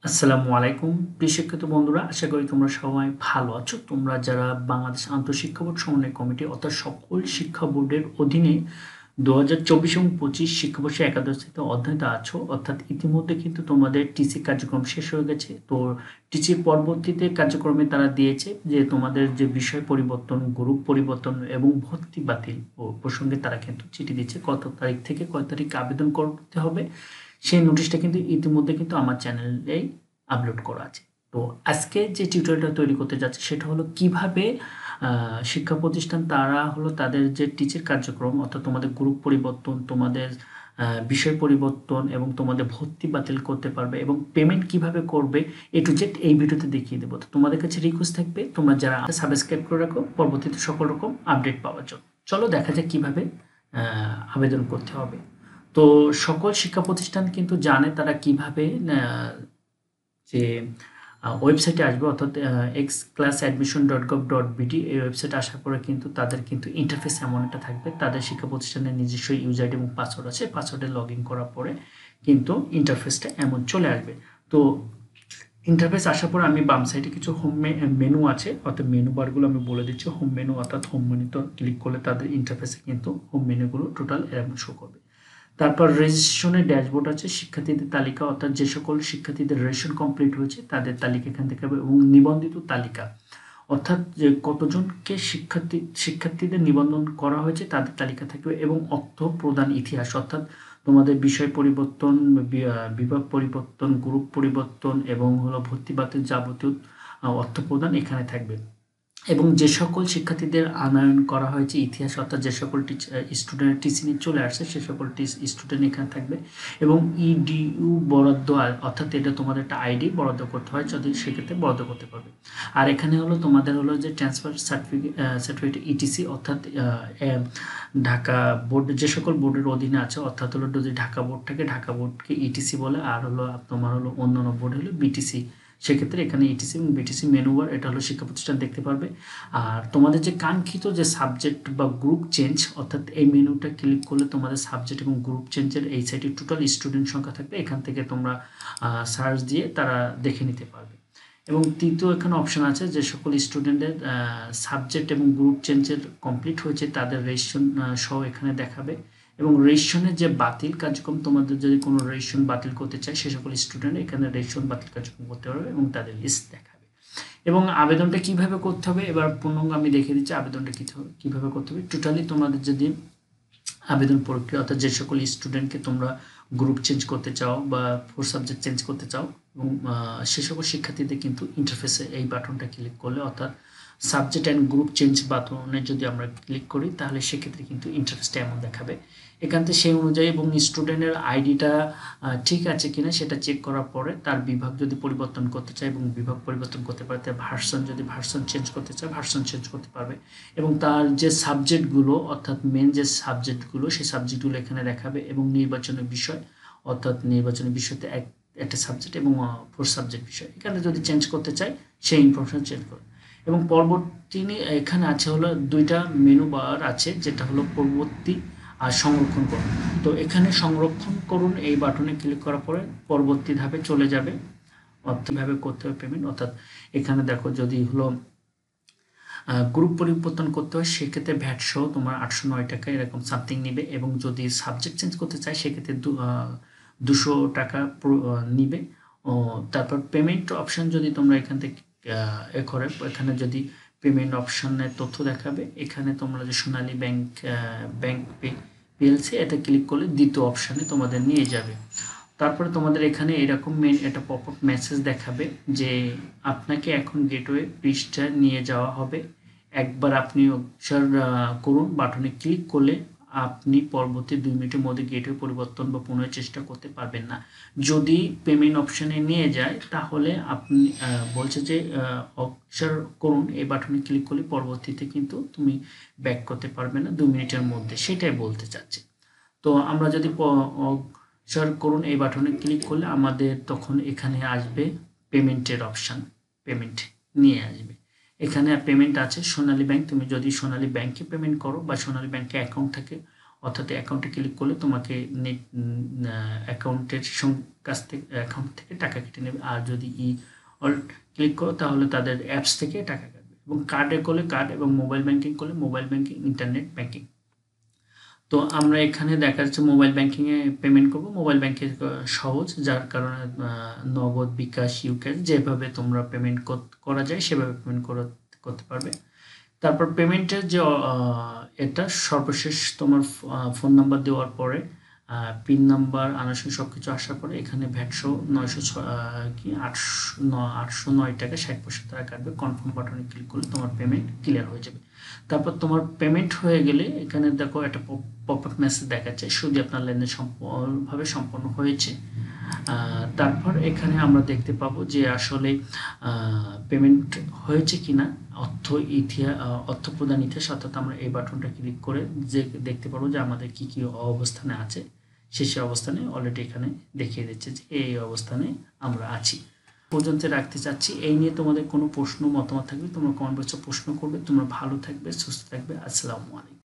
আসসালামু আলাইকুম প্রিয় শিক্ষিত বন্ধুরা, আশা করি তোমরা সবাই ভালো আছো। তোমরা যারা বাংলাদেশ আন্তঃশিক্ষা বোর্ড সমন্বয় কমিটি অর্থাৎ সকল শিক্ষা বোর্ডের অধীনে 2024 এবং 25 শিক্ষাবর্ষে একাদশ শ্রেণীতে অধ্যয়নরত আছো, অর্থাৎ ইতিমধ্যে কিন্তু তোমাদের টিসি কার্যক্রম শেষ হয়ে গেছে। তো টিসির পরবর্তীতে কার্যক্রমে তারা দিয়েছে যে তোমাদের যে বিষয় পরিবর্তন, গ্রুপ পরিবর্তন এবং ভর্তি বাতিল প্রসঙ্গে তারা কিন্তু চিঠি দিচ্ছে কত তারিখ থেকে কয় তারিখ আবেদন করতে হবে। সেই নোটিশটা কিন্তু ইতিমধ্যে কিন্তু আমার চ্যানেলেই আপলোড করা আছে। তো আজকে যে টিউটোরিয়ালটা তৈরি করতে যাচ্ছে সেটা হলো কিভাবে শিক্ষা প্রতিষ্ঠান তারা হলো তাদের যে টিচার কার্যক্রম অর্থাৎ তোমাদের গ্রুপ পরিবর্তন, তোমাদের বিষয় পরিবর্তন এবং তোমাদের ভর্তি বাতিল করতে পারবে এবং পেমেন্ট কিভাবে করবে এ টু জেড এই ভিডিওতে দেখিয়ে দেবো। তো তোমাদের কাছে রিকোয়েস্ট থাকবে তোমরা যারা সাবস্ক্রাইব করে রাখো পরবর্তীতে সকল রকম আপডেট পাওয়ার জন্য। চলো দেখা যাক কিভাবে আবেদন করতে হবে। তো সকল শিক্ষা প্রতিষ্ঠান কিন্তু জানে তারা কিভাবে যে ওয়েবসাইটে আসবে, অর্থাৎ xclassadmission.gov.bt। এই ওয়েবসাইটে আসার পরে কিন্তু তাদের কিন্তু ইন্টারফেস এমন একটা থাকবে, তাদের শিক্ষা প্রতিষ্ঠানের নিজস্ব ইউজার আইডি এবং পাসওয়ার্ড আছে, পাসওয়ার্ডে লগ ইন করার পরে কিন্তু ইন্টারফেসটা এমন চলে আসবে। তো ইন্টারফেস আসার পর আমি বাম সাইডে কিছু হোম মেনু আছে, অর্থাৎ মেনু বারগুলো আমি বলে দিচ্ছি। হোম মেনু অর্থাৎ হোম মেনুতে ক্লিক করলে তাদের ইন্টারফেসে কিন্তু হোম মেনুগুলো টোটাল এরকম শো করবে। তারপর রেজিস্ট্রেশনের ড্যাশবোর্ড আছে, শিক্ষার্থীদের তালিকা অর্থাৎ যে সকল শিক্ষার্থীদের রেজিস্ট্রেশন কমপ্লিট হয়েছে তাদের তালিকা এখান থেকে হবে এবং নিবন্ধিত তালিকা অর্থাৎ যে কতজনকে শিক্ষার্থীদের নিবন্ধন করা হয়েছে তাদের তালিকা থাকবে এবং অর্থ প্রদান ইতিহাস অর্থাৎ তোমাদের বিষয় পরিবর্তন, বিভাগ পরিবর্তন, গ্রুপ পরিবর্তন এবং হলো ভর্তি বাতিল যাবতীয় অর্থ প্রদান এখানে থাকবে। এবং যে সকল শিক্ষার্থীদের আনয়ন করা হয়েছে ইতিহাস অর্থাৎ যে সকল স্টুডেন্ট টিসি নিয়ে চলে আসছে সে সকল স্টুডেন্ট এখানে থাকবে এবং ইডিইউ বরাদ্দ অর্থাৎ এটা তোমাদের একটা আইডি বরাদ্দ করতে হয়, যদি সেক্ষেত্রে বরাদ্দ করতে পারবে। আর এখানে হলো তোমাদের হলো যে ট্রান্সফার সার্টিফিকেট ইটিসি অর্থাৎ ঢাকা বোর্ড যে সকল বোর্ডের অধীনে আছে, অর্থাৎ হলো যদি ঢাকা বোর্ড থাকে ঢাকা বোর্ডকে ইটিসি বলে, আর হলো তোমার হলো অন্যান্য বোর্ড হলো বিটিসি। সেক্ষেত্রে এখানে ইটিসি এবং বিটিসি মেনু বার এটা হলো শিক্ষা প্রতিষ্ঠান দেখতে পারবে। আর তোমাদের যে কাঙ্ক্ষিত যে সাবজেক্ট বা গ্রুপ চেঞ্জ অর্থাৎ এই মেনুটা ক্লিক করলে তোমাদের সাবজেক্ট এবং গ্রুপ চেঞ্জের এই সাইডে টোটাল স্টুডেন্ট সংখ্যা থাকবে, এখান থেকে তোমরা সার্চ দিয়ে তারা দেখে নিতে পারবে। এবং তৃতীয় এখানে অপশন আছে যে সকল স্টুডেন্টের সাবজেক্ট এবং গ্রুপ চেঞ্জের কমপ্লিট হয়েছে তাদের রেজিস্ট্রেশন সহ এখানে দেখাবে এবং রেজিস্ট্রেশনের যে বাতিল কার্যক্রম তোমাদের যদি কোনো রেজিস্ট্রেশন বাতিল করতে চায় সে সকল স্টুডেন্ট এখানে রেজিস্ট্রেশন বাতিল কার্যক্রম করতে পারবে এবং তাদের লিস্ট দেখাবে। এবং আবেদনটা কিভাবে করতে হবে এবার পূর্ণাঙ্গ আমি দেখিয়ে দিচ্ছি আবেদনটা কিভাবে করতে হবে। টোটালি তোমাদের যদি আবেদন প্রক্রিয়া অর্থাৎ যে সকল স্টুডেন্টকে তোমরা গ্রুপ চেঞ্জ করতে চাও বা ফোর সাবজেক্ট চেঞ্জ করতে চাও এবং সে সকল শিক্ষার্থীদের কিন্তু ইন্টারফেসে এই বাটনটা ক্লিক করলে অর্থাৎ সাবজেক্ট অ্যান্ড গ্রুপ চেঞ্জ বাটনে যদি আমরা ক্লিক করি তাহলে সেক্ষেত্রে কিন্তু ইন্টারফেসটা এমন দেখাবে। এখান থেকে সেই অনুযায়ী এবং স্টুডেন্টের আইডিটা ঠিক আছে কিনা সেটা চেক করার পরে তার বিভাগ যদি পরিবর্তন করতে চায় এবং বিভাগ পরিবর্তন করতে পারে, তার ভার্সন যদি ভার্সন চেঞ্জ করতে চায় ভার্সন চেঞ্জ করতে পারবে এবং তার যে সাবজেক্টগুলো অর্থাৎ মেন যে সাবজেক্টগুলো সেই সাবজেক্টগুলো এখানে দেখাবে এবং নির্বাচনের বিষয় অর্থাৎ নির্বাচনের বিষয়তে একটা সাবজেক্ট এবং ফোর সাবজেক্ট বিষয় এখানে যদি চেঞ্জ করতে চায় সেই ইনফরমেশন চেঞ্জ করে। এবং পরবর্তী এখানে আছে হলো দুইটা মেনু বার আছে, যেটা হলো পরবর্তী আর সংরক্ষণ করুন। তো এখানে সংরক্ষণ করুন এই বাটনে ক্লিক করার পরে পরবর্তী ধাপে চলে যাবে অর্থভাবে করতে হবে পেমেন্ট। অর্থাৎ এখানে দেখো যদি হলো গ্রুপ পরিবর্তন করতে হয় সেক্ষেত্রে ভ্যাট সহ তোমার 809 টাকা এরকম সামথিং নেবে এবং যদি সাবজেক্ট চেঞ্জ করতে চায় সেক্ষেত্রে 200 টাকা নিবে। তারপর পেমেন্ট অপশান যদি তোমরা এখান থেকে এ করে এখানে যদি পেমেন্ট অপশানের তথ্য দেখাবে, এখানে তোমরা যে সোনালী ব্যাংক পিএলসি এটা ক্লিক করলে দ্বিতীয় অপশানে তোমাদের নিয়ে যাবে। তারপরে তোমাদের এখানে এরকম একটা পপ আপ মেসেজ দেখাবে যে আপনাকে এখন গেটওয়ে পৃষ্ঠায় নিয়ে যাওয়া হবে, একবার আপনি অবসার করুন বাটনে ক্লিক করলে আপনি পরবর্তী 2 মিনিটের মধ্যে গেটওয়ে পরিবর্তন বা পুনরায় চেষ্টা করতে পারবেন না। যদি পেমেন্ট অপশানে নিয়ে যায় তাহলে আপনি বলছে যে অবসার করুন এই বাটনে ক্লিক করলে পরবর্তীতে কিন্তু তুমি ব্যাক করতে পারবে না 2 মিনিটের মধ্যে, সেটাই বলতে চাচ্ছে। তো আমরা যদি শেয়ার করুন এই বাটনে ক্লিক করলে আমাদের তখন এখানে আসবে পেমেন্টের অপশান, পেমেন্ট নিয়ে আসবে। এখানে পেমেন্ট আছে সোনালী ব্যাংক, তুমি যদি সোনালী ব্যাংকে পেমেন্ট করো বা সোনালী ব্যাংকে অ্যাকাউন্ট থাকে অর্থাৎ অ্যাকাউন্টে ক্লিক করলে তোমাকে নেট অ্যাকাউন্টের কাছ থেকে অ্যাকাউন্ট থেকে টাকা কেটে নেবে। আর যদি অল ক্লিক করো তাহলে তাদের অ্যাপস থেকে টাকা কাটবে। এবং কার্ডে করলে কার্ড এবং মোবাইল ব্যাংকিং করলে মোবাইল ব্যাংকিং, ইন্টারনেট ব্যাংকিং। তো আমরা এখানে দেখা যাচ্ছে মোবাইল ব্যাংকিংয়ে পেমেন্ট করব। মোবাইল ব্যাংকিং সহজ, যার কারণে নগদ, বিকাশ, ইউক্যাশ যেভাবে তোমরা পেমেন্ট করা যায় সেভাবে পেমেন্ট করতে পারবে। তারপর পেমেন্টের যে এটা সর্বশেষ তোমার ফোন নাম্বার দেওয়ার পরে পিন নাম্বার আনুষঙ্গিক সব কিছু আসার পরে এখানে ভ্যাটসহ 809 টাকা 60 টাকা কাটবে। কনফার্ম বাটনে ক্লিক করলে তোমার পেমেন্ট ক্লিয়ার হয়ে যাবে। তারপর তোমার পেমেন্ট হয়ে গেলে এখানে দেখো একটা পপ আপ মেসেজ দেখাচ্ছে শুধু আপনার লেনদেন সম্পূর্ণভাবে সম্পন্ন হয়েছে। তারপর এখানে আমরা দেখতে পাবো যে আসলে পেমেন্ট হয়েছে কিনা, অর্থ প্রদান ইতিহাস, অর্থাৎ আমরা এই বাটনটা ক্লিক করে যে দেখতে পারবো যে আমাদের কি কি অবস্থানে আছে। শেষ অবস্থানে অলরেডি এখানে দেখিয়ে দিচ্ছে যে এই অবস্থানে আমরা আছি। পর্যন্ত রাখতে চাচ্ছি। এই নিয়ে তোমাদের কোনো প্রশ্ন মতামত থাকবে তোমরা কমেন্ট বক্সে প্রশ্ন করবে। তোমরা ভালো থাকবে, সুস্থ থাকবে। আসসালামু আলাইকুম।